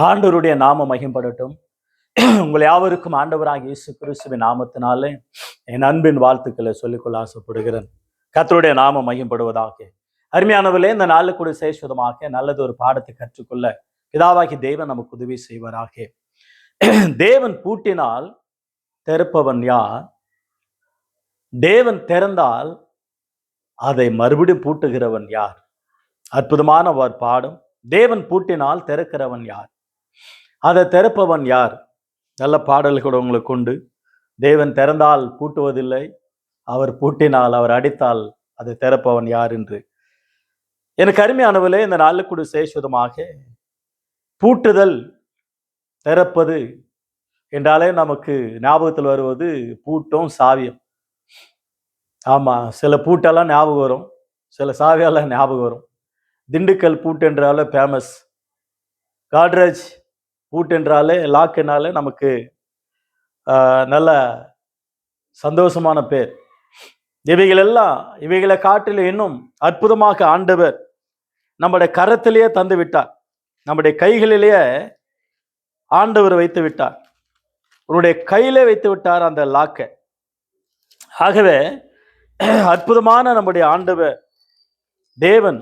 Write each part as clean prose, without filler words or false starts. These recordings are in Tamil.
ஆண்டவருடைய நாமம் மகிம்படட்டும். உங்கள் யாவருக்கும் ஆண்டவராகிய இயேசு கிறிஸ்துவின் நாமத்தினாலே என் அன்பின் வாழ்த்துக்களை சொல்லிக்கொள்ள ஆசைப்படுகிறேன். கர்த்தருடைய நாமம் மகிம்படுவதாக. அருமையானவர்களே, இந்த நாளில் கூட சேஷமாக நல்லது ஒரு பாடத்தை கற்றுக்கொள்ள பிதாவாகி தேவன் நமக்கு உதவி செய்வாராக. தேவன் பூட்டினால் திறப்பவன் யார்? தேவன் திறந்தால் அதை மறுபடியும் பூட்டுகிறவன் யார்? அற்புதமான ஒரு பாடம். தேவன் பூட்டினால் திறக்கிறவன் யார்? அதை திறப்பவன் யார்? நல்ல பாடல்கள் உங்களுக்கு உண்டு. தேவன் திறந்தால் பூட்டுவதில்லை, அவர் பூட்டினால், அவர் அடித்தால் அதை திறப்பவன் யார் என்று. எனக்கு அருமையானவர்களே, இந்த நாளில் கூட சேஷமாக பூட்டுதல் திறப்பது என்றாலே நமக்கு ஞாபகத்தில் வருவது பூட்டும் சாவியம். ஆமா, சில பூட்டெல்லாம் ஞாபகம் வரும், சில சாவியெல்லாம் ஞாபகம் வரும். திண்டுக்கல் பூட்டு என்றாலே ஃபேமஸ். காட்ரேஜ் பூட்டு என்றாலே, லாக் என்றாலே நமக்கு நல்ல சந்தோஷமான பேர். இவைகளை காட்டில் இன்னும் அற்புதமாக ஆண்டவர் நம்முடைய கரத்திலேயே தந்து விட்டார், நம்முடைய கைகளிலேயே ஆண்டவர் வைத்து விட்டார், உன்னுடைய கையிலே வைத்து விட்டார் அந்த லாக்கை. ஆகவே அற்புதமான நம்முடைய ஆண்டவர் தேவன்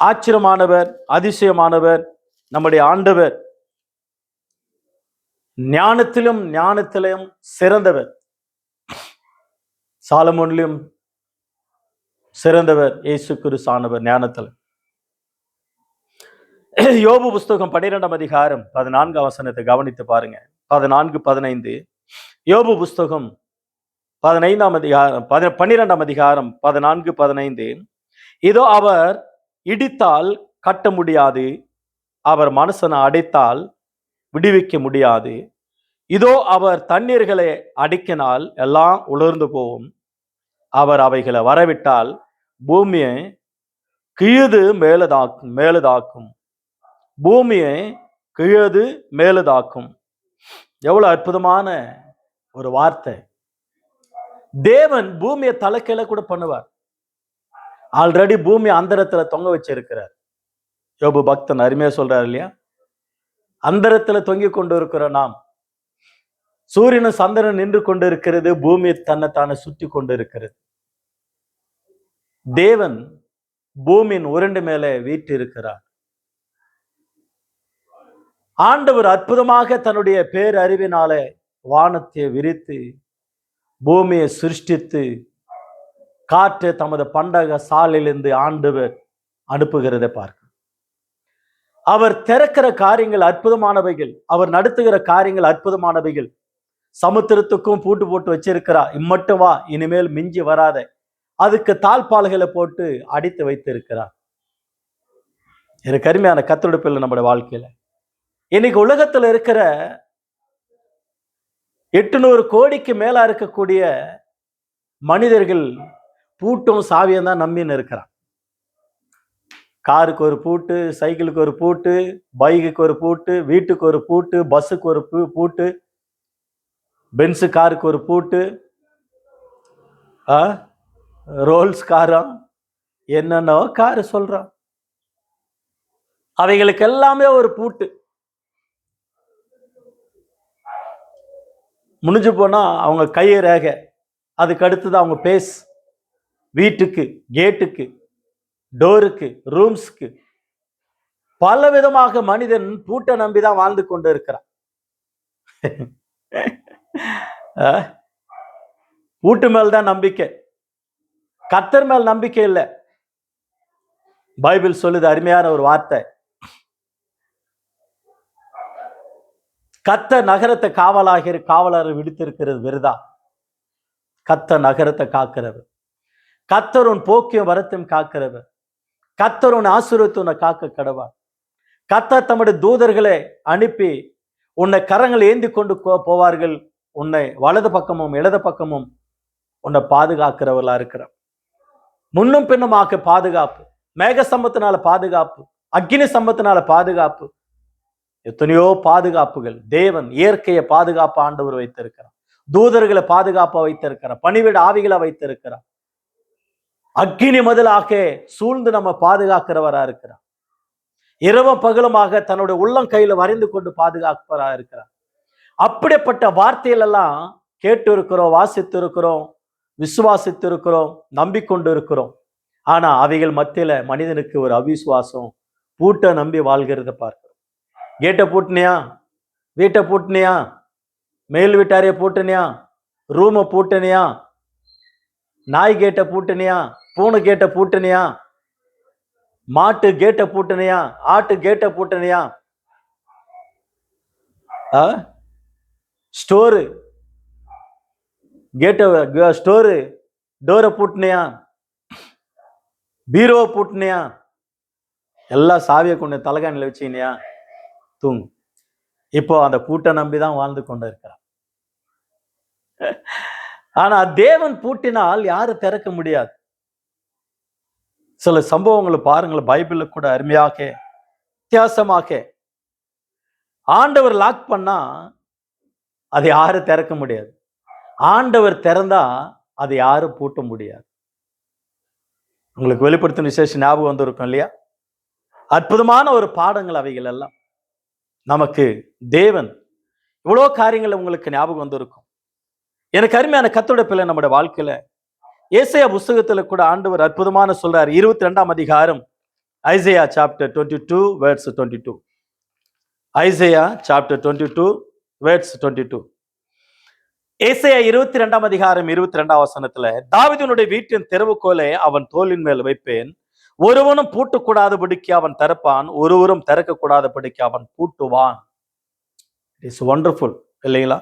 ஆச்சரியமானவர், அதிசயமானவர். நம்முடைய ஆண்டவர் ஞானத்திலும் சிறந்தவர், சாலமோனிலும் சிறந்தவர் இயேசு கிறிஸ்துவானவர் ஞானத்தில். யோபு புஸ்தகம் 12ஆம் அதிகாரம் 14ஆம் வசனத்தை கவனித்து பாருங்க. 14-15. யோபு புஸ்தகம் 15ஆம் அதிகாரம் 12ஆம் அதிகாரம் 14-15. இதோ அவர் இடித்தால் கட்ட முடியாது, அவர் மனுஷனை அடைத்தால் விடுவிக்க முடியாது. இதோ அவர் தண்ணீர்களை அடிக்கினால் எல்லாம் உலர்ந்து போகும், அவர் அவைகளை வரவிட்டால் பூமியை கிழது மேலதாக்கும், பூமியை கிழது மேலதாக்கும். எவ்வளவு அற்புதமான ஒரு வார்த்தை. தேவன் பூமியை தலைக்கீழ கூட பண்ணுவார். ஆல்ரெடி பூமி அந்தரத்துல தொங்க வச்சிருக்கிறார். யோபு பக்தன் அருமையா சொல்றாரு இல்லையா? அந்தரத்துல தொங்கி கொண்டு இருக்கிற நாம், சூரியனும் சந்திரன் நின்று கொண்டு இருக்கிறது, பூமி தன்னைத்தானே சுற்றி கொண்டு இருக்கிறது. தேவன் பூமியின் உருண்டு மேலே வீட்டு இருக்கிறார். ஆண்டவர் அற்புதமாக தன்னுடைய பேரறிவினாலே வானத்தை விரித்து பூமியை சிருஷ்டித்து காற்று தமது பண்டக சாலையிலிருந்து ஆண்டவர் அனுப்புகிறதை பார்க்க. அவர் திறக்கிற காரியங்கள் அற்புதமானவைகள், அவர் நடத்துகிற காரியங்கள் அற்புதமானவைகள். சமுத்திரத்துக்கும் பூட்டு போட்டு வச்சிருக்கிறார், இம்மட்டும் வா, இனிமேல் மிஞ்சி வராத. அதுக்கு தாழ்பால்களை போட்டு அடித்து வைத்து இருக்கிறார். எனக்கு அருமையான கர்த்தருடைய பிள்ளை, நம்முடைய வாழ்க்கையில இன்னைக்கு உலகத்துல இருக்கிற 800 கோடிக்கு மேல இருக்கக்கூடிய மனிதர்கள் பூட்டும் சாவியம் தான் நம்பின்னு இருக்கிறான். காருக்கு ஒரு பூட்டு, சைக்கிளுக்கு ஒரு பூட்டு, பைக்குக்கு ஒரு பூட்டு, வீட்டுக்கு ஒரு பூட்டு, பஸ்ஸுக்கு ஒரு பூட்டு, பென்ஸு காருக்கு ஒரு பூட்டு, ரோல்ஸ் காரம், என்னென்னோ காரு சொல்றான். அவைகளுக்கு எல்லாமே ஒரு பூட்டு. முடிஞ்சு போனா அவங்க கை ரேகை, அதுக்கு அடுத்தது அவங்க பேஸ், வீட்டுக்கு, கேட்டுக்கு, டோருக்கு, ரூம்ஸ்க்கு, பல விதமாக மனிதன் பூட்டை நம்பிதான் வாழ்ந்து கொண்டு இருக்கிறான். பூட்டு மேல்தான் நம்பிக்கை, கர்த்தர் மேல் நம்பிக்கை இல்லை. பைபிள் சொல்லுது அருமையான ஒரு வார்த்தை, கர்த்தர் நகரத்தை காவலர் விடுத்திருக்கிறது விருதா. கர்த்தர் நகரத்தை காக்கிறவர், கர்த்தர் உன் போக்கியும் வரத்தையும் காக்கிறவர், கர்த்தர் உன் ஆசீர்வாதத்தை காக்க கடவார். கர்த்தர் தம்முடைய தூதர்களை அனுப்பி உன்னை கரங்கள் ஏந்தி கொண்டு போவார்கள், உன்னை வலது பக்கமும் இடது பக்கமும் உன்னை பாதுகாக்கிறவர்களா இருக்கிறார். முன்னும் பின்னுமாக பாதுகாப்பு, மேக சம்பத்தினால பாதுகாப்பு, அக்கினி சம்பத்தினால பாதுகாப்பு, எத்தனையோ பாதுகாப்புகள். தேவன் இயற்கையை பாதுகாப்பு ஆண்டவர் வைத்திருக்கிறார், தூதர்களை பாதுகாப்பா வைத்திருக்கிறார், பணிவிட ஆவிகளை வைத்திருக்கிறார், அக்கினி முதலாக சூழ்ந்து நம்ம பாதுகாக்கிறவரா இருக்கிறார். இரவும் பகலுமாக தன்னுடைய உள்ளம் கையில வரைந்து கொண்டு பாதுகாப்பரா இருக்கிறார். அப்படிப்பட்ட வார்த்தைகள் எல்லாம் கேட்டு இருக்கிறோம், வாசித்து இருக்கிறோம், விசுவாசித்து இருக்கிறோம், நம்பிக்கொண்டு இருக்கிறோம். ஆனா அவைகள் மத்தியில மனிதனுக்கு ஒரு அவிசுவாசம், பூட்டை நம்பி வாழ்கிறத பார்க்கிறோம். கேட்டை பூட்டினியா, வீட்டை பூட்டினியா, மேல் வீட்டாரைய பூட்டினியா, ரூமை பூட்டினியா, நாய் கேட்டை பூட்டினியா, பூனை கேட்டை பூட்டினியா, மாட்டு கேட்டை பூட்டினியா, ஆட்டு கேட்டை பூட்டினியா, ஸ்டோரு கேட்ட ஸ்டோரு டோரை பூட்டினியா, பீரோவை பூட்டினியா, எல்லா சாவியை கொண்டு தலைகாணில வச்சுக்கினியா, தூங்கு. இப்போ அந்த பூட்டை நம்பிதான் வாழ்ந்து கொண்டு இருக்கிறான். ஆனா தேவன் பூட்டினால் யாரும் திறக்க முடியாது. சில சம்பவங்களை பாருங்கள், பைபிள்ல கூட அருமையாக வித்தியாசமாக ஆண்டவர் லாக் பண்ணா அதை யாரும் திறக்க முடியாது. ஆண்டவர் திறந்தா அதை யாரும் பூட்ட முடியாது. உங்களுக்கு வெளிப்படுத்தின விசேஷ ஞாபகம் வந்திருக்கும் இல்லையா? அற்புதமான ஒரு பாடங்கள் அவைகள் எல்லாம். நமக்கு தேவன் இவ்வளோ காரியங்கள் உங்களுக்கு ஞாபகம் வந்திருக்கும். எனக்கு அருமையான கர்த்தருடைய பிள்ளை, நம்முடைய வாழ்க்கையில ஏசாயா புஸ்தகத்துல கூட ஆண்டவர் அற்புதமான சொல்றார். 22ஆம் அதிகாரம், Isaiah chapter 22 words 22. Isaiah chapter 22 words 22. ஏசாயா 22ஆம் அதிகாரம் 22ஆம் வசனத்துல, தாவீதுனுடைய வீட்டின் திறவுகோலை அவன் தோளின் மேல் வைப்பேன், ஒருவனும் பூட்டக்கூடாதபடிக்கு அவன் திறப்பான், ஒருவரும் திறக்க கூடாதபடிக்கு அவன் பூட்டுவான். இட் இஸ் வண்டர்ஃபுல் இல்லைங்களா?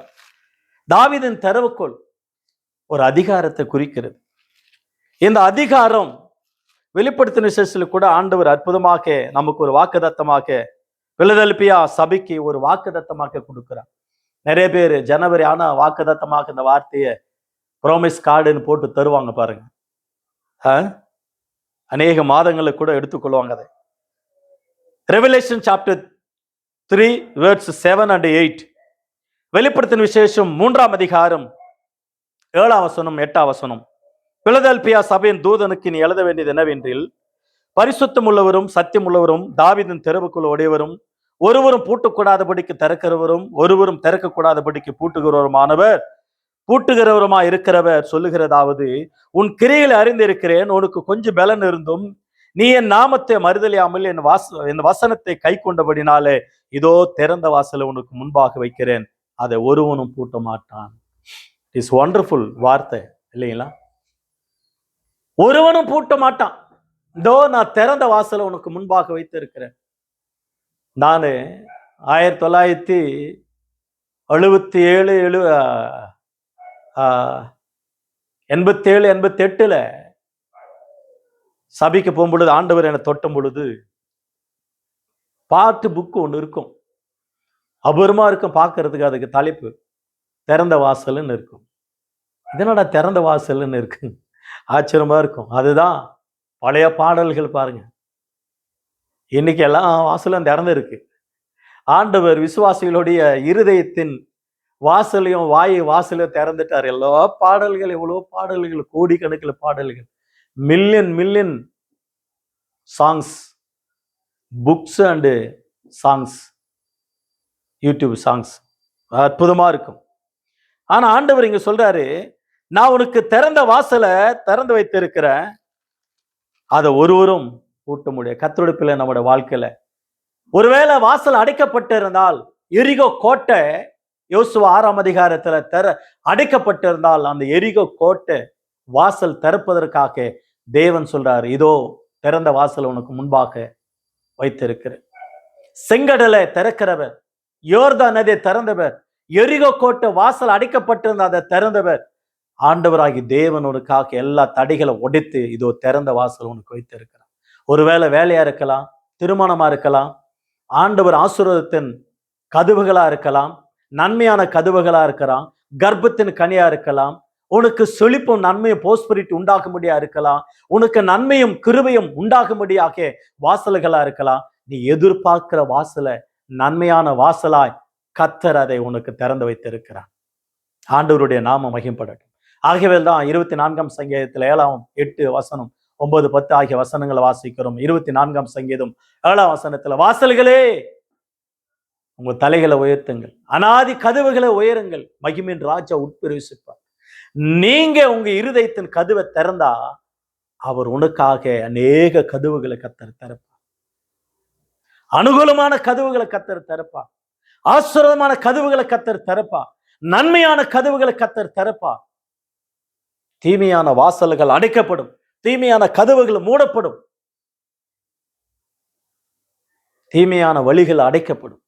தாவீதின் திறவுகோல் ஒரு அதிகாரத்தை குறிக்கிறது. இந்த அதிகாரம் வெளிப்படுத்தின விசேஷத்தில் கூட ஆண்டவர் அற்புதமாக நமக்கு ஒரு வாக்குத்தத்தமாக பிலதெல்பியா சபைக்கு ஒரு வாக்குத்தத்தமாக கொடுக்கிறார். நிறைய பேர் ஜனவரி ஆனா வாக்குத்தத்தமாக இந்த வார்த்தையை ப்ராமிஸ் கார்டுன்னு போட்டு தருவாங்க பாருங்க. அநேக மாதங்களுக்கு கூட எடுத்துக்கொள்வாங்க அதை. Revelation chapter 3 words 7 and 8. வெளிப்படுத்தின விசேஷம் 3ஆம் அதிகாரம் 7ஆம் வசனம் 8ஆம் வசனம். பிலதெல்பியா சபையின் தூதனுக்கு நீ எழுத வேண்டியது என்னவென்றில், பரிசுத்தம் உள்ளவரும் சத்தியம் உள்ளவரும் தாவீதின் திறவுக்குள் உடையவரும் ஒருவரும் பூட்டக்கூடாதபடிக்கு திறக்கிறவரும் ஒருவரும் திறக்கக்கூடாதபடிக்கு பூட்டுகிறவருமானவர் பூட்டுகிறவருமா இருக்கிறவர் சொல்லுகிறதாவது, உன் கிரியைகளை அறிந்திருக்கிறேன், உனக்கு கொஞ்சம் பலன் இருந்தும் நீ என் நாமத்தை மறுதலியாமல் என் வசனத்தை கை கொண்டபடினாலே இதோ திறந்த வாசலை உனக்கு முன்பாக வைக்கிறேன், அதை ஒருவனும் பூட்ட மாட்டான். இட்ஸ் வண்டர்ஃபுல் வார்த்தை இல்லைங்களா? ஒருவனும் பூட்ட மாட்டான். இதோ நான் திறந்த வாசலை உனக்கு முன்பாக வைத்து இருக்கிறேன். நான் 1977 87 88 சபைக்கு போகும்பொழுது ஆண்டவர் என்னை தொட்டும் பொழுது பாட்டு புக்கு ஒன்று இருக்கும், அபூர்வமா இருக்கும் பார்க்கறதுக்கு. அதுக்கு தலைப்பு திறந்த வாசல்னு இருக்கும். இதனோட திறந்த வாசல்னு இருக்கு, ஆச்சரியமா இருக்கும். அதுதான் பழைய பாடல்கள் பாருங்க. இன்னைக்கு எல்லாம் வாசலும் திறந்து இருக்கு. ஆண்டவர் விசுவாசிகளுடைய இருதயத்தின் வாசலையும் வாசலையும் திறந்துட்டார். எல்லா பாடல்கள், எவ்வளோ பாடல்கள், கோடிக்கணக்கில் பாடல்கள், million songs, books and songs, YouTube songs அற்புதமா இருக்கும். ஆனா ஆண்டவர் இங்க சொல்றாரு, நான் உனக்கு திறந்த வாசலை திறந்து வைத்திருக்கிறேன், அதை ஒருவரும் பூட்ட முடியாது. கர்த்தருடைய பிள்ளை, நம்முடைய வாழ்க்கையில ஒருவேளை வாசல் அடைக்கப்பட்டிருந்தால், எரிகோ கோட்டை யோசுவா 6ஆம் அதிகாரத்துல அடைக்கப்பட்டிருந்தால், அந்த எரிகோ கோட்டை வாசல் திறப்பதற்காக தேவன் சொல்றாரு, இதோ திறந்த வாசல் உனக்கு முன்பாக வைத்திருக்கிறேன். செங்கடலை திறக்கிறவர், யோர்தான் நதியை திறந்தவர், எரிகோ கோட்டை வாசல் அடைக்கப்பட்டிருந்த அதை திறந்தவர் ஆண்டவராகி தேவன் உனக்காக எல்லா தடைகளை உடைத்து இதோ திறந்த வாசல் உனக்கு வைத்திருக்கிறார். ஒருவேளை வேலையா இருக்கலாம், திருமணமா இருக்கலாம், ஆண்டவர் ஆசீர்வாதத்தின் கதவுகளா இருக்கலாம், நன்மையான கதவுகளா இருக்கலாம், கர்ப்பத்தின் கனியா இருக்கலாம், உனக்கு செழிப்பும் நன்மையும் போஸ்பரிட்டி உண்டாகும்படியா இருக்கலாம், உனக்கு நன்மையும் கிருபையும் உண்டாகும்படியாக வாசல்களா இருக்கலாம். நீ எதிர்பார்க்கிற வாசலை நன்மையான வாசலாய் கர்த்தர் அதை உனக்கு திறந்து வைத்திருக்கிறார். ஆண்டவருடைய நாமம் மகிமைப்படட்டும். ஆகவே தான் 24ஆம் சங்கீதத்தில் 7-8 வசனம் 9, 10 ஆகிய வசனங்களை வாசிக்கிறோம். 24ஆம் சங்கீதம் 7ஆம் வசனத்துல, வாசல்களே உங்க தலைகளை உயர்த்துங்கள், அனாதி கதவுகளை உயருங்கள், மகிமின் ராஜா உட்பிரவேசிப்பார். நீங்க உங்க இருதயத்தின் கதவை திறந்தா அவர் உனக்காக அநேக கதவுகளை கர்த்தர் திறப்பார். அனுகூலமான கதவுகளை கர்த்தர் திறப்பார். ஆசீர்வாதமான கதவுகளை கர்த்தர் திறப்பார். நன்மையான கதவுகளை கர்த்தர் திறப்பார். தீமையான வாசல்கள் அடைக்கப்படும். தீமையான கதவுகள் மூடப்படும். தீமையான வழிகள் அடைக்கப்படும்.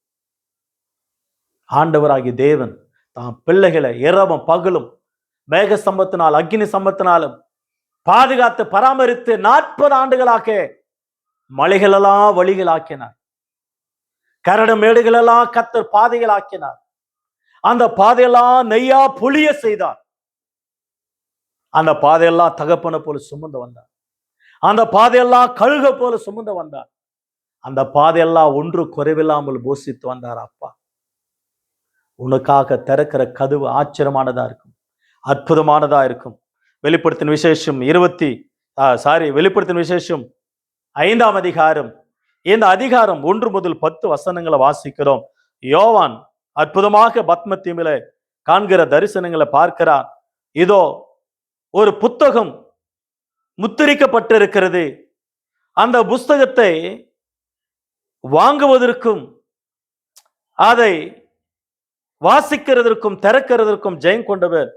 ஆண்டவராகிய தேவன் தாம் பிள்ளைகளை இரவும் பகலும் மேக சம்பத்தினால் அக்னி சம்பத்தினாலும் பாதுகாத்து பராமரித்து 40 ஆண்டுகளாக மலைகளெல்லாம் வழிகளாக்கினார். கரடு மேடுகளெல்லாம் கர்த்தர் பாதைகளாக்கினார். அந்த பாதையெல்லாம் நெய்யா பொழிய செய்தார். அந்த பாதையெல்லாம் தகப்பனை போல சுமந்து வந்தார். அந்த பாதையெல்லாம் கழுக போல சுமந்து வந்தார். அந்த பாதையெல்லாம் ஒன்று குறைவில்லாமல் போஷித்து வந்தார். அப்பா, உனக்காக திறக்கிற கதவு ஆச்சரியமானதா இருக்கும், அற்புதமானதா இருக்கும். வெளிப்படுத்தின விசேஷம் வெளிப்படுத்தின விசேஷம் 5ஆம் அதிகாரம். இந்த அதிகாரம் 1 முதல் 10 வசனங்களை வாசிக்கிறோம். யோவான் அற்புதமாக பத்ம தீமில காண்கிற தரிசனங்களை பார்க்கிறார். இதோ ஒரு புத்தகம் முத்திரிக்கப்பட்டிருக்கிறது. அந்த புஸ்தகத்தை வாங்குவதற்கும் அதை வாசிக்கிறதற்கும் திறக்கிறதற்கும் ஜெயம் கொண்டவர்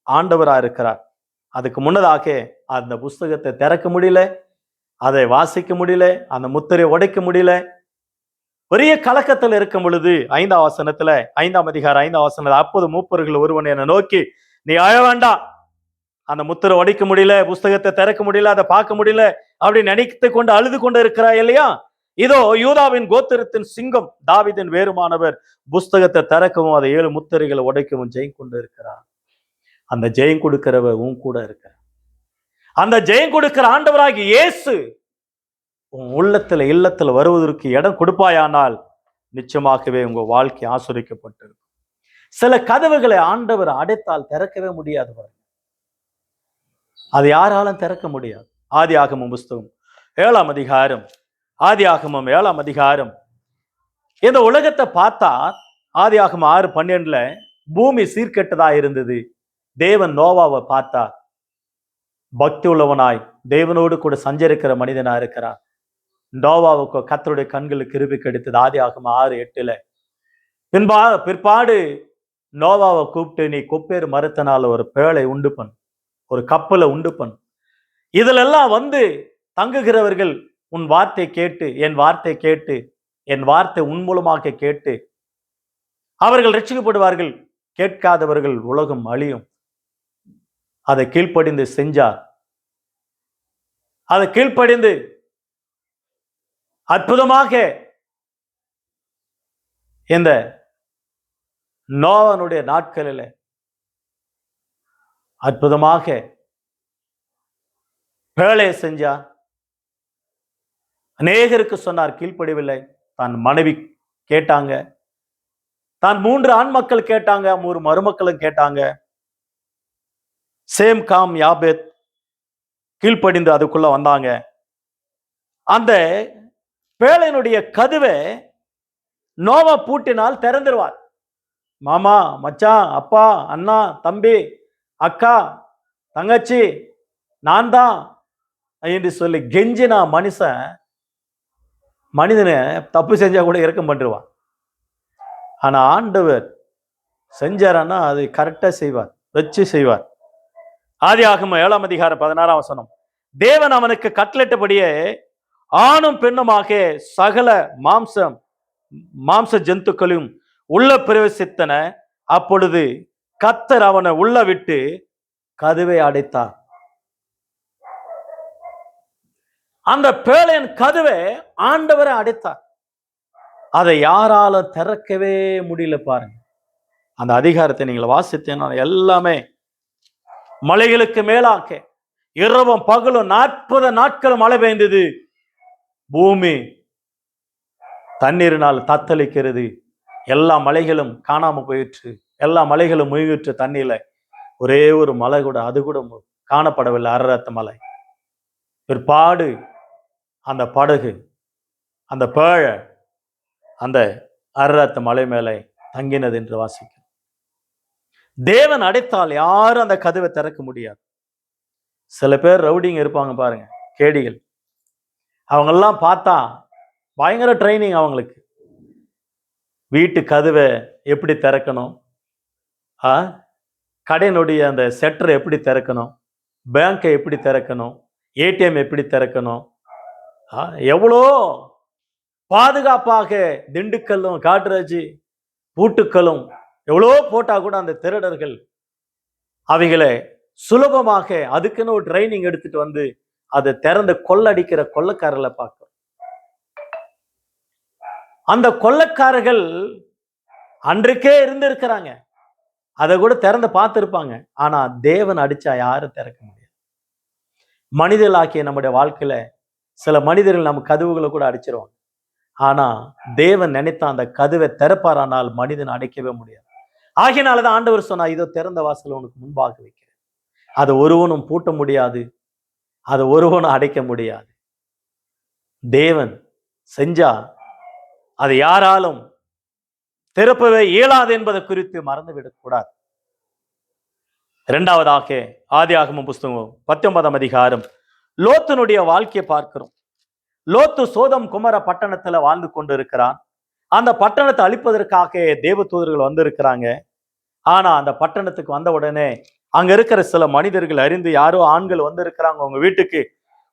ஆண்டவரா இருக்கிறார். அதுக்கு முன்னதாக அந்த புஸ்தகத்தை திறக்க முடியல, அதை வாசிக்க முடியல, அந்த முத்திரை உடைக்க முடியல. பெரிய கலக்கத்தில் இருக்கும் பொழுது 5ஆம் வசனத்துல, 5ஆம் அதிகாரம் 5ஆம் வசனத்துல, அப்போது மூப்பர்கள் ஒருவன் என்னை நோக்கி, நீ அழ வேண்டாம், அந்த முத்திரை உடைக்க முடியல, புஸ்தகத்தை திறக்க முடியல, அதை பார்க்க முடியல அப்படின்னு நினைத்து கொண்டு அழுது கொண்டு இருக்கிறாய் இல்லையா? இதோ யூதாவின் கோத்திரத்தின் சிங்கம் தாவீதின் வேறுமானவர் புஸ்தகத்தை திறக்கவும் அதை 7 முத்திரைகளை உடைக்கவும் ஜெயம் கொண்டு இருக்கிறார். அந்த ஜெயம் கொடுக்கிறவர் உன் கூட இருக்கிறார். அந்த ஜெயம் கொடுக்கிற ஆண்டவராகிய இயேசு உன் உள்ளத்துல இல்லத்துல வருவதற்கு இடம் கொடுப்பாயானால் நிச்சயமாகவே உங்க வாழ்க்கை ஆசீர்வதிக்கப்பட்டிருக்கும். சில கதவுகளை ஆண்டவர் அடைத்தால் திறக்கவே முடியாது. அது யாராலும் திறக்க முடியாது. ஆதியாகமம் புஸ்தகம் 7ஆம் அதிகாரம், ஆதியாகமம் 7ஆம் அதிகாரம். இந்த உலகத்தை பார்த்தா ஆதியாகமம் 6:12 பூமி சீர்கெட்டதா இருந்தது. தேவன் நோவாவை பார்த்தார். பக்தி உள்ளவனாய் தேவனோடு கூட சஞ்சரிக்கிற மனிதனா இருக்கிறார். நோவாவுக்கு கர்த்தருடைய கண்களுக்கு கிருபை கிடைத்தது. ஆதியாகமம் 6:8 பிற்பாடு நோவாவை கூப்பிட்டு, நீ கொப்பேறு மரத்தினால ஒரு பேழை உண்டு பண்ணு, ஒரு கப்பலை உண்டு பண்ணு. இதுல எல்லாம் வந்து தங்குகிறவர்கள் உன் வார்த்தை கேட்டு, என் வார்த்தை கேட்டு, என் வார்த்தை உன் மூலமாக கேட்டு அவர்கள் ரட்சிக்கப்படுவார்கள். கேட்காதவர்கள் உலகம் அழியும். அதை கீழ்ப்படிந்து செஞ்சார். அதை கீழ்ப்படிந்து அற்புதமாக இந்த நோவானுடைய நாட்களில் அற்புதமாக பேழையை செஞ்சார். அநேகருக்கு சொன்னார், கீழ்ப்படிவில்லை. தான் மனைவி கேட்டாங்க, தான் 3 ஆண் மக்கள் கேட்டாங்க, 3 மருமக்களும் கேட்டாங்க. சேம் காம் யாபேத் கீழ்ப்படிந்து அதுக்குள்ள வந்தாங்க. அந்த பேழையினுடைய கதவை நோவா பூட்டினால் திறந்துருவார். மாமா, மச்சான், அப்பா, அண்ணா, தம்பி, அக்கா, தங்கச்சி, நான் தான் என்று சொல்லி கெஞ்சினா மனிதனை தப்பு செஞ்சா கூட இரக்கம் பண்ணிடுவான். ஆனா ஆண்டவர் செஞ்சாரான்னா அது கரெக்டா செய்வார், வச்சு செய்வார். ஆதியாகமம் 7ஆம் அதிகாரம் 16ஆம் வசனம். தேவன் அவனுக்கு கட்டளையிட்டபடியே ஆணும் பெண்ணுமாக சகல மாம்ச ஜந்துக்களும் உள்ள பிரவேசித்தன. அப்பொழுது கர்த்தர் அவனை உள்ள விட்டு கதவை அடைத்தார். அந்த பேழையின் கதவை ஆண்டவரை அடைத்தார். அதை யாரால திறக்கவே முடியல. பாருங்க, அந்த அதிகாரத்தை நீங்கள் வாசித்தேன்னா எல்லாமே மலைகளுக்கு மேலாக இரவும் பகலும் 40 நாட்கள் மழை பெய்ந்தது. பூமி தண்ணீரினால் தத்தளிக்கிறது. எல்லா மலைகளும் காணாம போயிற்று. எல்லா மலைகளும் மூழ்கிற்று தண்ணீர்ல. ஒரே ஒரு மலை கூட, அது கூட காணப்படவில்லை, அரரத்த மலை. பிற்பாடு அந்த படகு, அந்த பேழை அந்த அரராத் மலை மேலே தங்கினது என்று வாசிக்கிறோம். தேவன் அடைத்தால் யாரும் அந்த கதவை திறக்க முடியாது. சில பேர் ரவுடிங்க இருப்பாங்க பாருங்க, கேடிகள். அவங்கெல்லாம் பார்த்தா பயங்கர ட்ரைனிங் அவங்களுக்கு. வீட்டு கதவை எப்படி திறக்கணும், கடையினுடைய அந்த செட்டரை எப்படி திறக்கணும், பேங்கை எப்படி திறக்கணும், ஏடிஎம் எப்படி திறக்கணும், எவ்வளோ பாதுகாப்பாக திண்டுக்கல்லும் காட்ராஜ் பூட்டுக்களும் எவ்வளோ போட்டா கூட அந்த திருடர்கள் அவைகளை சுலபமாக அதுக்குன்னு ஒரு ட்ரைனிங் எடுத்துட்டு வந்து அதை திறந்து கொள்ளடிக்கிற கொள்ளக்காரர்களை பார்க்கிறோம். அந்த கொள்ளக்காரர்கள் அன்றைக்கே இருந்திருக்கிறாங்க, அதை கூட திறந்து பார்த்திருப்பாங்க. ஆனா தேவன் அடிச்சா யாரும் திறக்க முடியாது. மனிதர்களாக்கிய நம்முடைய வாழ்க்கையில சில மனிதர்கள் நம்ம கதவுகளை கூட அடிச்சிருவாங்க. ஆனா தேவன் நினைத்த அந்த கதவை திறப்பாரானால் மனிதன் அடைக்கவே முடியாது. ஆகினாலதான் ஆண்டவர் சொன்னா, இதோ திறந்த வாசல் உனக்கு முன்பாக வைக்கிறேன், அதை ஒருவனும் பூட்ட முடியாது, அதை ஒருவனும் அடைக்க முடியாது. தேவன் செஞ்சா அதை யாராலும் திறப்பவே இயலாது என்பதை குறித்து மறந்துவிடக் கூடாது. இரண்டாவதாக ஆதியாகமம் புஸ்தகம் 19ஆம் அதிகாரம் லோத்தினுடைய வாழ்க்கையை பார்க்கிறோம். லோத்து சோதம் குமர பட்டணத்துல வாழ்ந்து கொண்டு இருக்கிறான். அந்த பட்டணத்தை அழிப்பதற்காக தேவதூதர்கள் வந்திருக்கிறாங்க. ஆனா அந்த பட்டணத்துக்கு வந்த உடனே அங்க இருக்கிற சில மனிதர்கள் அறிந்து, யாரோ ஆண்கள் வந்திருக்கிறாங்க உங்க வீட்டுக்கு,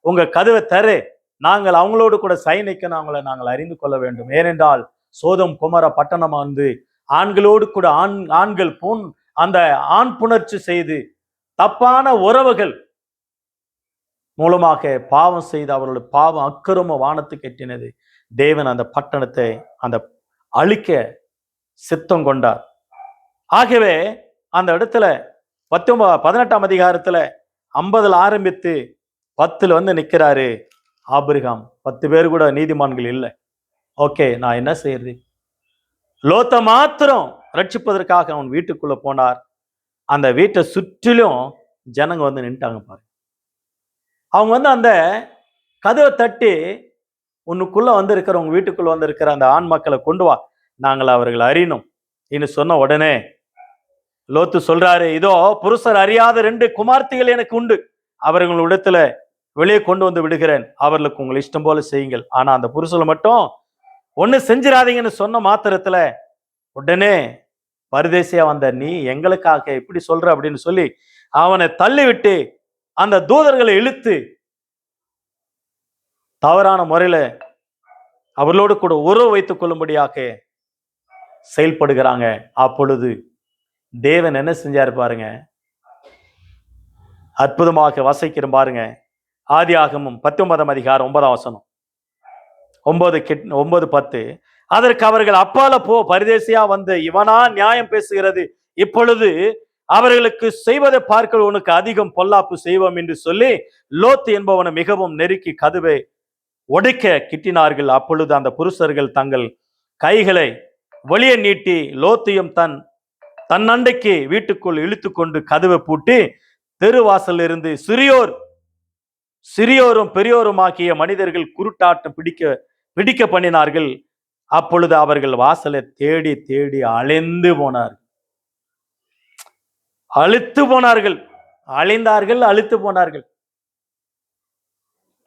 உங்க கதவை தரு, நாங்கள் அவங்களோடு கூட சயனிக்கணும், அவங்களை நாங்கள் அறிந்து கொள்ள வேண்டும். ஏனென்றால் சோதம் குமர பட்டணம் வந்து ஆண்களோடு கூட ஆண்கள் அந்த ஆண் புணர்ச்சி செய்து தப்பான உறவுகள் மூலமாக பாவம் செய்து அவர்களுடைய பாவம் அக்கிரம வானத்துக்கு எட்டினது. தேவன் அந்த பட்டணத்தை அந்த அழிக்க சித்தம் கொண்டார். ஆகவே அந்த இடத்துல 18ஆம் அதிகாரத்துல 50 ஆரம்பித்து 10 வந்து நிற்கிறாரு ஆபிரகாம். 10 பேர் கூட நீதிமான்கள் இல்லை. ஓகே, நான் என்ன செய்யறது? லோத்த மாத்திரம் ரட்சிப்பதற்காக அவன் வீட்டுக்குள்ள போனார். அந்த வீட்டை சுற்றிலும் ஜனங்க வந்து நின்ட்டாங்க பாரு. அவங்க வந்து அந்த கதவை தட்டி, உன்னுக்குள்ள வந்து இருக்கிற, உங்க வீட்டுக்குள்ள வந்து இருக்கிற அந்த ஆண் மக்களை கொண்டு வா, நாங்கள் அவர்கள் அறியணும் என்று சொன்ன உடனே லோத்து சொல்றாரு, இதோ புருஷர் அறியாத 2 குமார்த்திகள் எனக்கு உண்டு, அவர்களிடத்துல வெளியே கொண்டு வந்து விடுகிறேன், அவர்களுக்கு உங்களை இஷ்டம் போல செய்யுங்கள், ஆனா அந்த புருஷனை மட்டும் ஒண்ணு செஞ்சிடாதீங்கன்னு சொன்ன மாத்திரத்துல உடனே பரதேசியா வந்த நீ எங்களுக்காக இப்படி சொல்ற அப்படின்னு சொல்லி அவனை தள்ளிவிட்டு அந்த தூதர்களை இழுத்து தவறான முறையில அவர்களோடு கூட உறவு வைத்துக் கொள்ளும்படியாக செயல்படுகிறாங்க. அப்பொழுது தேவன் என்ன செஞ்சாரு பாருங்க, அற்புதமாக வாசிக்கிறோம் பாருங்க. ஆதியாகமம் 19ஆம் அதிகாரம் 9ஆம் வசனம் 9:10. அதற்கு அவர்கள், அப்பால போ, பரதேசியா வந்து இவனா நியாயம் பேசுகிறது, இப்பொழுது அவர்களுக்கு செய்வதை பார்க்க உனக்கு அதிகம் பொல்லாப்பு செய்வோம் என்று சொல்லி லோத்து என்பவனை மிகவும் நெருக்கி கதவை உடைக்க கிட்டினார்கள். அப்பொழுது அந்த புருஷர்கள் தங்கள் கைகளை வெளியே நீட்டி லோத்தையும் தன் அண்டைக்கு வீட்டுக்குள் இழுத்து கொண்டு கதவை பூட்டி தெருவாசல் இருந்து சிறியோரும் பெரியோருமாக்கிய மனிதர்கள் குருட்டாட்டம் பிடிக்க பண்ணினார்கள். அப்பொழுது அவர்கள் வாசலை தேடி தேடி அழிந்து போனார்கள். அழித்து போனார்கள்.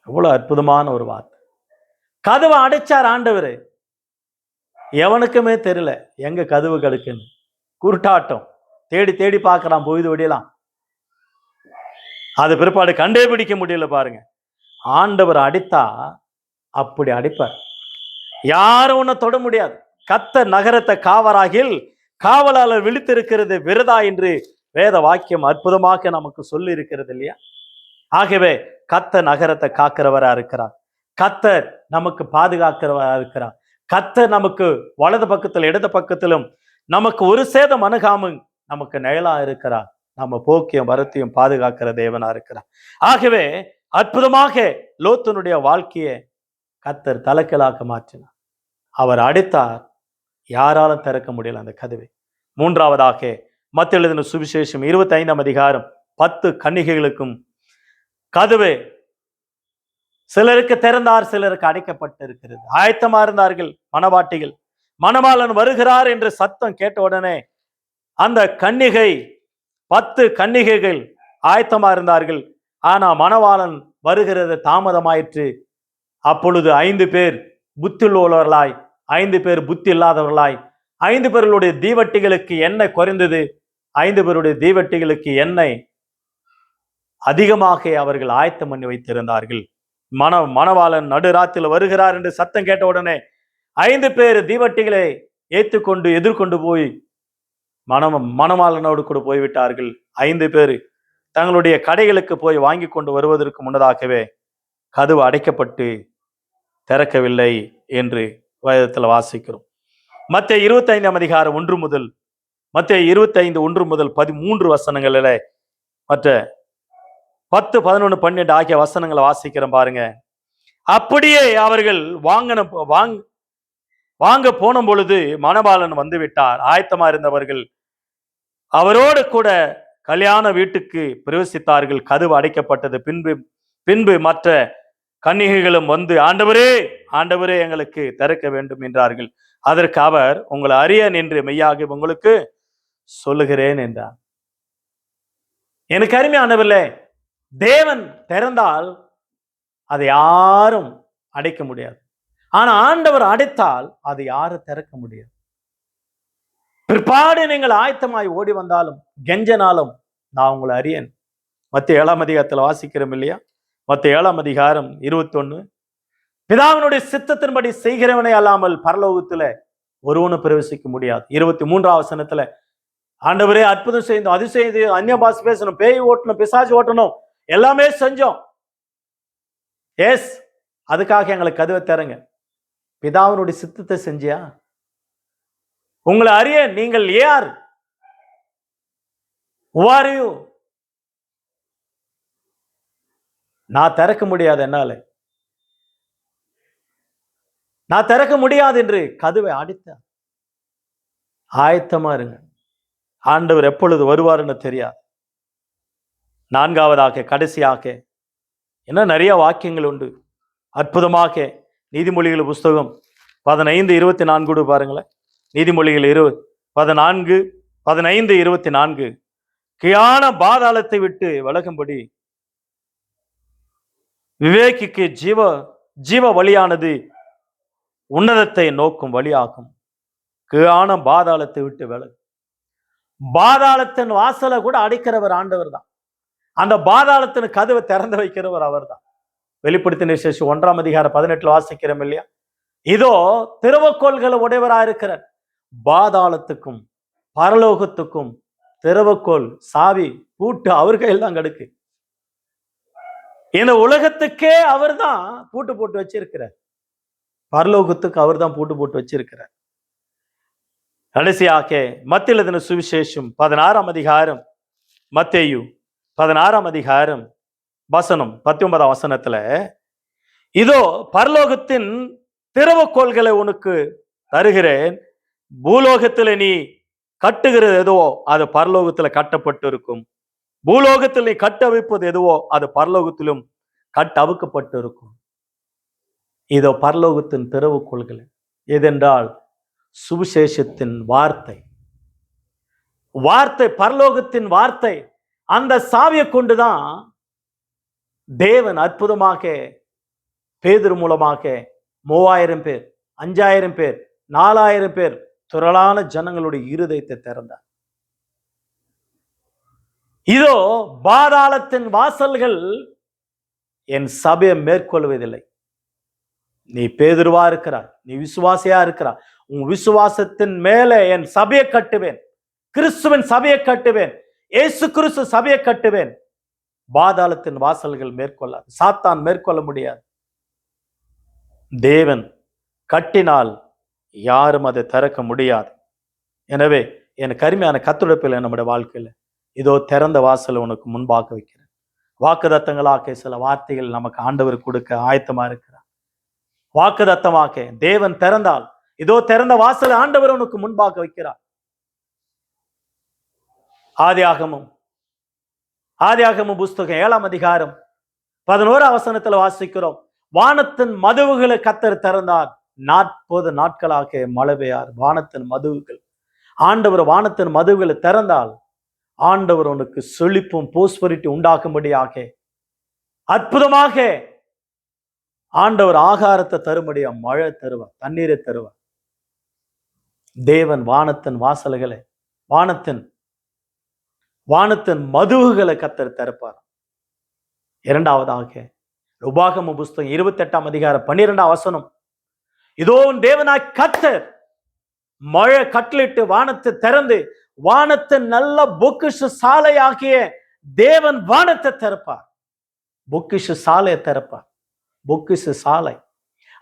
எவ்வளவு அற்புதமான ஒரு வார்த்தை. கதவை அடைச்சார் ஆண்டவர். எவனுக்குமே தெரியல எங்க கதவு கடுக்குன்னு. குருட்டாட்டம் தேடி தேடி பார்க்கறான், பொழுது விடலாம். அது பிற்பாடு கண்டே பிடிக்க முடியல பாருங்க. ஆண்டவர் அடித்தா அப்படி அடிப்பார், யாரும் ஒன்ன தொட முடியாது. கர்த்தர் நகரத்தை காவராகில் காவலாளர் விழித்திருக்கிறது விரதா என்று வேத வாக்கியம் அற்புதமாக நமக்கு சொல்லி இருக்கிறது இல்லையா? ஆகவே கர்த்தர் நகரத்தை காக்கிறவரா இருக்கிறார். கர்த்தர் நமக்கு பாதுகாக்கிறவரா இருக்கிறார். கர்த்தர் நமக்கு வலது பக்கத்தில் இடது பக்கத்திலும் நமக்கு ஒரு சேதம் அணுகாமல் நமக்கு நிழலா இருக்கிறார். நம்ம போக்கியம் வரத்தையும் பாதுகாக்கிற தேவனா இருக்கிறார். ஆகவே அற்புதமாக லோத்தினுடைய வாழ்க்கையை கர்த்தர் தலைக்கலாக மாற்றினார். அவர் அடித்தார், யாராலும் திறக்க முடியல அந்த கதவை. மூன்றாவதாக மத்தேயு எழுதின சுவிசேஷம் 25ஆம் அதிகாரம் 10 கன்னிகைகளுக்கும் கதவை சிலருக்கு திறந்தார், சிலருக்கு அடைக்கப்பட்டு இருக்கிறது. ஆயத்தமா இருந்தார்கள் மணவாட்டிகள். மணவாளன் வருகிறார் என்று சத்தம் கேட்ட உடனே அந்த கன்னிகை 10 கன்னிகைகள் ஆயத்தமா இருந்தார்கள். ஆனா மணவாளன் வருகிறது தாமதமாயிற்று. அப்பொழுது 5 பேர் புத்தி உள்ளவர்களாய், 5 பேர் புத்தி இல்லாதவர்களாய், 5 பேர்களுடைய தீவட்டிகளுக்கு எண்ணெய் குறைந்தது, 5 பேருடைய தீவட்டிகளுக்கு எண்ணெய் அதிகமாக அவர்கள் ஆயத்தம் பண்ணி வைத்திருந்தார்கள். மணவாளன் நடுராத்திரில் வருகிறார் என்று சத்தம் கேட்ட உடனே 5 பேர் தீவட்டிகளை ஏற்றுக்கொண்டு எதிர்கொண்டு போய் மணவாளனோடு கூட போய்விட்டார்கள். 5 பேர் தங்களுடைய கடைகளுக்கு போய் வாங்கி கொண்டு வருவதற்கு முன்னதாகவே கதவு அடைக்கப்பட்டு திறக்கவில்லை என்று வேதத்தில் வாசிக்கிறோம். மத்தேயு 25 அதிகாரம் 1 முதல் மத்தேயு 25 1 முதல் 13 வசனங்களில் மற்ற 10, 11, 12 ஆகிய வசனங்களை வாசிக்கிறோம் பாருங்க. அப்படியே அவர்கள் வாங்க போன பொழுது மணவாளன் வந்து விட்டார். ஆயத்தமா இருந்தவர்கள் அவரோடு கூட கல்யாண வீட்டுக்கு பிரவேசித்தார்கள். கதவு அடைக்கப்பட்டது. பின்பு மற்ற கன்னிகைகளும் வந்து, ஆண்டவரே ஆண்டவரே எங்களுக்கு திறக்க வேண்டும் என்றார்கள். அதற்கு அவர், உங்களை அறியேன் என்று மெய்யாக உங்களுக்கு சொல்லுகிறேன் என்றார். எனக்கு அருமையானவர்களே, தேவன் திறந்தால் அதை யாரும் அடைக்க முடியாது. ஆனா ஆண்டவர் அடைத்தால் அதை யாரும் திறக்க முடியாது. பிற்பாடு நீங்கள் ஆயத்தமாய் ஓடி வந்தாலும் கெஞ்சனாலும் நான் உங்களை அறியேன். மத்தேயு 7 அதிகாரத்தில் வாசிக்கிறோம் இல்லையா? மத்தேயு 7 அதிகாரம் 21, பிதாவினுடைய சித்தத்தின்படி செய்கிறவனே அல்லாமல் பரலோகத்துல ஒருவனும் பிரவேசிக்க முடியாது. 23 வசனத்துல, ஆண்டவரே அற்புதம் செய்யணும், அது செய்து, அந்நிய பாஷை பேசணும், பேய் ஓட்டணும், பிசாசு ஓட்டணும், எல்லாமே செஞ்சோம். எஸ், அதுக்காக எங்களுக்கு கதவை தரங்க. பிதாவினுடைய சித்தத்தை செஞ்சியா? உங்களை அறிய நீங்கள் யார்? Who are you? நான் திறக்க முடியாது, என்னால நான் திறக்க முடியாது என்று கதவை அடித்தார். ஆயத்தமா இருங்க, ஆண்டவர் எப்பொழுது வருவாருன்னு தெரியாது. 4வதாக கடைசியாக இன்னும் நிறைய வாக்கியங்கள் உண்டு. அற்புதமாக நீதிமொழிகள் புஸ்தகம் 15:24 பாருங்களேன். நீதிமொழிகள் 15:24, கியான பாதாளத்தை விட்டு விலகும்படி விவேகிக்கு ஜீவ வழியானது உன்னதத்தை நோக்கும் வழியாகும். கியான பாதாளத்தை விட்டு விலகு. பாதாளத்தின் வாசலை கூட அடைக்கிறவர் ஆண்டவர் தான். அந்த பாதாளத்தின் கதவை திறந்து வைக்கிறவர் அவர் தான். வெளிப்படுத்தின விசேஷம் 1 அதிகாரம் 18 வாசிக்கிறோம் இல்லையா? இதோ திறவுகோல்களை உடையவராக இருக்கிறார். பாதாளத்துக்கும் பரலோகத்துக்கும் திறவுகோல், சாவி, பூட்டு அவர் கையில் தான் கிடக்கு. இந்த உலகத்துக்கே அவர் தான் பூட்டு போட்டு வச்சிருக்கிறார். பரலோகத்துக்கு அவர் தான் பூட்டு போட்டு வச்சிருக்கிறார். கடைசியாக மத்தேயு எழுதின சுவிசேஷம் 16 அதிகாரம், மத்தேயு 16 அதிகாரம் வசனம் 19 வசனத்துல, இதோ பரலோகத்தின் திறவுகோல்களை உனக்கு தருகிறேன். பூலோகத்துல நீ கட்டுகிறது எதுவோ அது பரலோகத்துல கட்டப்பட்டு இருக்கும். பூலோகத்தில் நீ கட்டவிப்பது எதுவோ அது பரலோகத்திலும் கட்டவிக்கப்பட்டு இருக்கும். இதோ பரலோகத்தின் திறவுகோல்கள் எதென்றால் சுவிசேஷத்தின் வார்த்தை. பரலோகத்தின் வார்த்தை. அந்த சாவியை கொண்டுதான் தேவன் அற்புதமாக பேதுரு மூலமாக 3000 பேர், 5000 பேர், 4000 பேர் திரளான ஜனங்களுடைய இருதயத்தை திறந்தார். இதோ பாதாளத்தின் வாசல்கள் என் சபையை மேற்கொள்வதில்லை. நீ பேதுருவா இருக்கிறார், நீ விசுவாசியா இருக்கிறார். உன் விசுவாசத்தின் மேல என் சபையை கட்டுவேன். கிறிஸ்துவின் சபையை கட்டுவேன். இயேசு கிறிஸ்து சபையை கட்டுவேன். பாதாளத்தின் வாசல்கள் மேற்கொள்ளாது. சாத்தான் மேற்கொள்ள முடியாது. தேவன் கட்டினால் யாரும் அதை திறக்க முடியாது. எனவே என் கருமையான கத்துடைப்பில் நம்முடைய வாழ்க்கையில இதோ திறந்த வாசலை உனக்கு முன்பாக வைக்கிறேன். வாக்குதத்தங்களாக சில வார்த்தைகள் நமக்கு ஆண்டவர் கொடுக்க ஆயத்தமா இருக்கிறார். வாக்குதத்தமாக தேவன் திறந்தால் இதோ திறந்த வாசலை ஆண்டவர் உனக்கு முன்பாக வைக்கிறார். ஆதியாகமம் புஸ்தகம் 7 அதிகாரம் 11 வசனத்துல வாசிக்கிறோம். வானத்தின் மதவுகளை கத்தர் திறந்தார். 40 நாட்களாக மழை பெய்யார். வானத்தின் மதவுகள், ஆண்டவர் வானத்தின் மதவுகளை திறந்தால் ஆண்டவர் உனக்கு செழிப்பும் போஸ்பரிட்டி உண்டாக்கும்படியாக, அற்புதமாக ஆண்டவர் ஆகாரத்தை தரும்படியா மழை தருவார், தண்ணீரை தருவார். தேவன் வானத்தின் வாசல்களை, வானத்தின் மதுவுகளை கத்தர் திறப்பார். இரண்டாவதாக உபாகம புஸ்தகம் 28ஆம் அதிகாரம் 12ஆம் வசனம், இதோ தேவனாய் கத்தர் மழை கட்டளிட்டு வானத்தை திறந்து, வானத்தின் நல்ல பொக்கிஷ சாலையாகிய தேவன் வானத்தை திறப்பார். பொக்கிஷ சாலையை திறப்பார். பொக்கிஷ சாலை,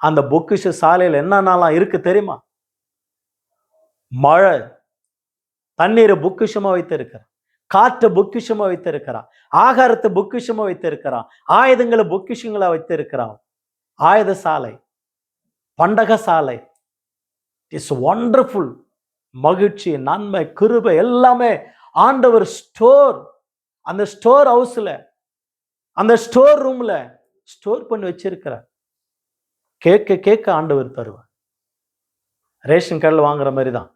அந்த பொக்கிஷ சாலையில் என்னென்னலாம் இருக்கு தெரியுமா? மழை, தண்ணீரை பொக்கிஷமா வைத்திருக்கிறார், காற்று பொக்கிஷமா வைத்திருக்கிறான், ஆகாரத்தை பொக்கிஷமா வைத்திருக்கிறான், ஆயுதங்களை பொக்கிஷங்களா வைத்திருக்கிறான். ஆயுத சாலை, பண்டக சாலை, இட்ஸ் ஒண்டர்ஃபுல். மகிழ்ச்சி, நன்மை, கிருபை எல்லாமே ஆண்டவர் ஸ்டோர், அந்த ஸ்டோர் ஹவுஸ்ல, அந்த ஸ்டோர் ரூம்ல ஸ்டோர் பண்ணி வச்சிருக்கிறார். கேட்க கேட்க ஆண்டவர் தருவார். ரேஷன் கடையில் வாங்குற மாதிரி தான்.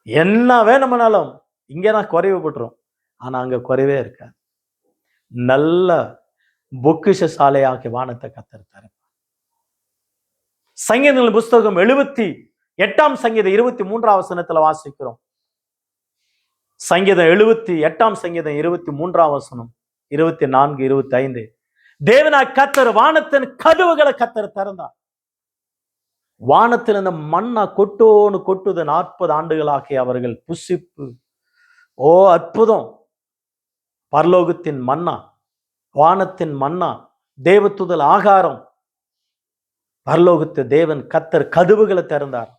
என்ன வேணும்னாலும் இங்கே நான் குறைவுபட்டுரும், ஆனா அங்க குறைவே இருக்காது. நல்ல பொக்கிஷ சாலையாகிய வானத்தை கத்தர் தருவார். சங்கீதங்களின் புஸ்தகம் 78ஆம் சங்கீதம் 23ஆம் வசனத்துல வாசிக்கிறோம். சங்கீதம் 78ஆம் சங்கீதம் 23ஆம் வசனம், 24, 25. தேவனாய் கத்தர் வானத்தின் கதவுகளை கத்தர் திறந்தார். வானத்தில் அந்த மண்ணா கொட்டோன்னு கொட்டுது. 40 ஆண்டுகளாகிய அவர்கள் புசிப்பு. ஓ அற்புதம்! பரலோகத்தின் மன்னா, வானத்தின் மன்னா, தேவத்துதல் ஆகாரம். பரலோகத்து தேவன் கத்தர் கதவுகளை திறந்தார்.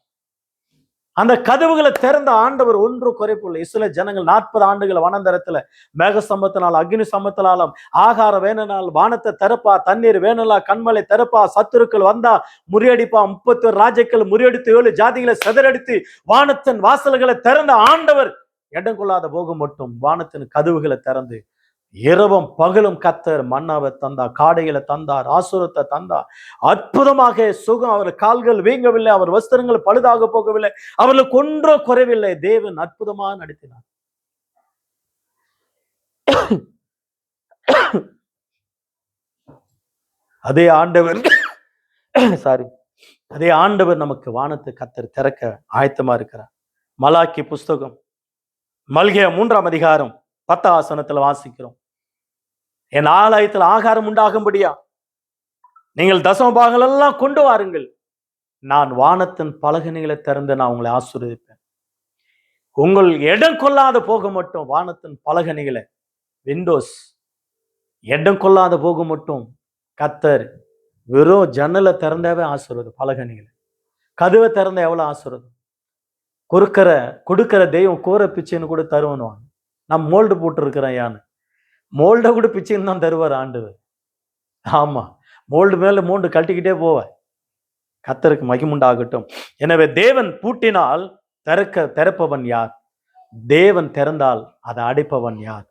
அந்த கதவுகளை திறந்த ஆண்டவர் ஒன்று குறைப்புள்ள இஸ்ரவேல் ஜனங்கள் 40 ஆண்டுகள் வனாந்தரத்துல மேக சம்பத்தினால், அக்னி சம்பத்தினாலும், ஆகார வேணனால் வானத்தை திறப்பா, தண்ணீர் வேணலா, கண்மலை திறப்பா, சத்துருக்கள் வந்தா முறியடிப்பா, 31 ராஜ்யங்கள் முறியடித்து 7 ஜாதிகளை சிதறடித்து வானத்தின் வாசல்களை திறந்த ஆண்டவர் இடம் கொள்ளாத போக மட்டும் வானத்தின் கதவுகளை திறந்து இரவும் பகலும் கத்தர் மன்னாவை தந்தார், காடைகளை தந்தார், ஆசுரத்தை தந்தார். அற்புதமாக சுகம். அவர் கால்கள் வீங்கவில்லை, அவர் வஸ்திரங்கள் பழுதாக போகவில்லை, அவர்களுக்கு ஒன்றும் குறைவில்லை. தேவன் அற்புதமாக நடத்தினார். அதே ஆண்டவர் அதே ஆண்டவர் நமக்கு வானத்தை கத்தர் திறக்க ஆயத்தமா இருக்கிறார். மலாக்கி புஸ்தகம் மல்கியா 3ஆம் அதிகாரம் 10ஆம் வசனத்துல வாசிக்கிறோம். என் ஆலயத்தில் ஆகாரம் உண்டாகும்படியா நீங்கள் தசமபாகங்கள் எல்லாம் கொண்டு வாருங்கள், நான் வானத்தின் பலகணிகளை திறந்து நான் உங்களை ஆசீர்வதிப்பேன். உங்கள் இடம் கொள்ளாத போக மட்டும் வானத்தின் பலகணிகளை, விண்டோஸ் இடம் கொள்ளாத போக மட்டும் கத்தர் வெறும் ஜன்னலை திறந்தாவே ஆசீர்வாதம். பலகணிகளை, கதவை திறந்த எவ்வளவு ஆசீர்வாதம். கொடுக்கிற தெய்வம் கூரை பிச்சைன்னு கூட தருவனுவாங்க. நான் மோல்டு போட்டு இருக்கிறேன், யான்னு மோல்டை கூட பிச்சைன்னு தான் தருவார் ஆண்டவர். ஆமா, மோல்டு மேல மோல்டு கட்டிக்கிட்டே போவார். கத்தருக்கு மகிமுண்டாகட்டும். எனவே தேவன் பூட்டினால் திறப்பவன் யார்? தேவன் திறந்தால் அதை அடைப்பவன் யார்?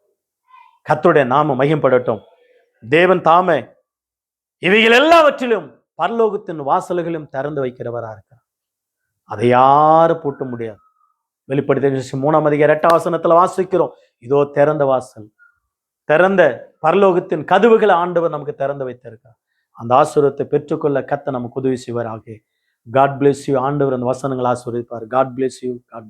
கர்த்தருடைய நாமம் மகிம்படட்டும். தேவன் தாமே இவைகள் எல்லாவற்றிலும் பரலோகத்தின் வாசல்களையும் திறந்து வைக்கிறவரா இருக்கிறார். அதை யாரும் பூட்ட முடியாது. வெளிப்படுத்தி 3ஆம் அதிகாரம் 8ஆம் வசனத்துல வாசிக்கிறோம், இதோ திறந்த வாசல், திறந்த பரலோகத்தின் கதவுகளை ஆண்டவர் நமக்கு திறந்து வைத்திருக்கார். அந்த ஆசீர்வாதத்தை பெற்றுக்கொள்ள கர்த்தர் நமக்கு உதவி செய்வாராக. God bless you. ஆண்டவர் அந்த வசனங்களை ஆசீர்வதிப்பார். God bless you. காட்